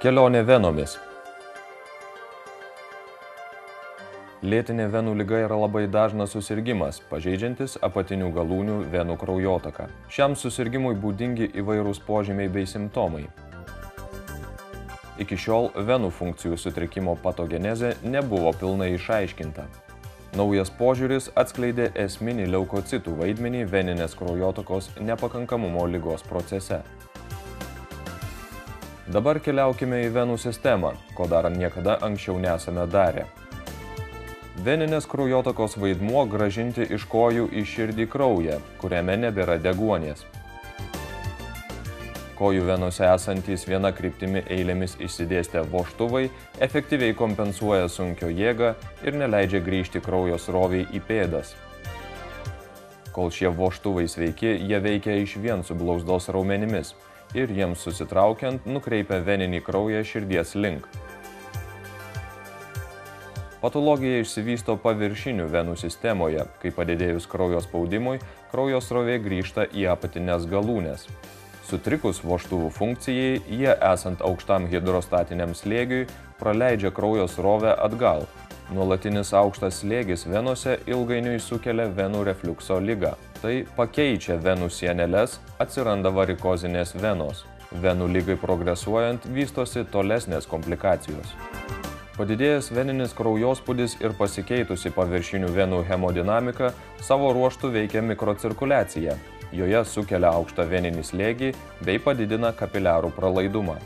Kelionė venomis. Lėtinė venų liga yra labai dažnas susirgimas, pažeidžiantis apatinių galūnių venų kraujotaką. Šiam susirgimui būdingi įvairūs požymiai bei simptomai. Iki šiol venų funkcijų sutrikimo patogenezė nebuvo pilnai išaiškinta. Naujas požiūris atskleidė esminį leukocitų vaidmenį veninės kraujotakos nepakankamumo ligos procese. Dabar keliaukime į venų sistemą, ko dar niekada anksčiau nesame darę. Veninės kraujotakos vaidmuo grąžinti iš kojų į širdį kraują, kuriame nebėra deguonies. Kojų venose esantys viena kryptimi eilėmis išsidėstę vožtuvai efektyviai kompensuoja sunkio jėgą ir neleidžia grįžti kraujo sroviai į pėdas. Kol šie vožtuvai sveiki, jie veikia išvien su blauzdos raumenimis ir jiems susitraukiant nukreipia veninį kraują širdies link. Patologija išsivysto paviršinių venų sistemoje, kai padidėjus kraujo spaudimui, kraujo srovė grįžta į apatines galūnes. Sutrikus vožtuvų funkcijai, jie esant aukštam hidrostatiniam slėgiui, praleidžia kraujo srovę atgal. Nuolatinis aukštas slėgis venose ilgainiui sukelia venų refliukso ligą. Tai pakeičia venų sieneles, atsiranda varikozinės venos. Venų ligai progresuojant vystosi tolesnės komplikacijos. Padidėjęs veninis kraujospūdis ir pasikeitusi paviršinių venų hemodinamika savo ruožtu veikia mikrocirkuliaciją. Joje sukelia aukštą veninį slėgį bei padidina kapiliarų pralaidumą.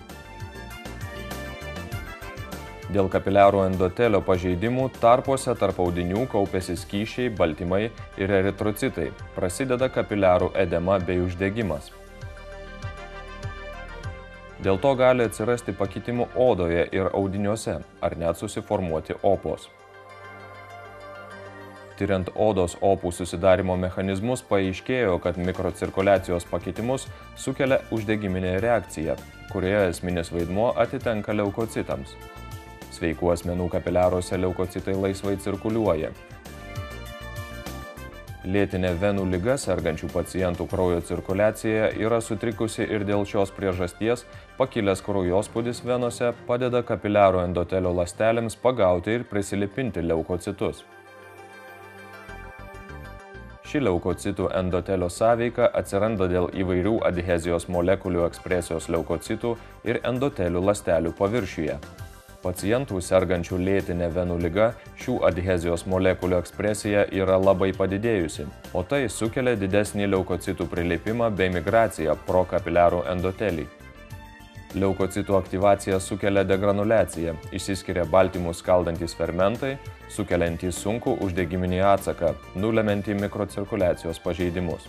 Dėl kapiliarų endotelio pažeidimų tarpuose tarp audinių kaupiasi skysčiai, baltymai ir eritrocitai. Prasideda kapiliarų edema bei uždegimas. Dėl to gali atsirasti pakitimų odoje ir audiniuose, ar net susiformuoti opos. Tyriant odos opų susidarimo mechanizmus, paaiškėjo, kad mikrocirkuliacijos pakitimus sukelia uždegiminė reakcija, kurioje esminis vaidmuo atitenka leukocitams. Sveikų asmenų kapiliaruose leukocitai laisvai cirkuliuoja. Lėtinė venų liga sergančių pacientų kraujo cirkuliacija yra sutrikusi ir dėl šios priežasties pakilęs kraujospūdis venose padeda kapiliarų endotelio ląstelėms pagauti ir prisilipinti leukocitus. Ši leukocitų endotelio sąveika atsiranda dėl įvairių adhezijos molekulių ekspresijos leukocitų ir endotelių ląstelių paviršiuje. Pacientų sergančių lėtinė venų liga šių adhezijos molekulių ekspresija yra labai padidėjusi, o tai sukelia didesnį leukocitų prilipimą bei migraciją pro kapiliarų endotelį. Leukocitų aktyvacija sukelia degranuliaciją, išsiskiria baltymus skaldantys fermentai, sukeliantys sunkų uždegiminį atsaką, nulemiantį mikrocirkuliacijos pažeidimus.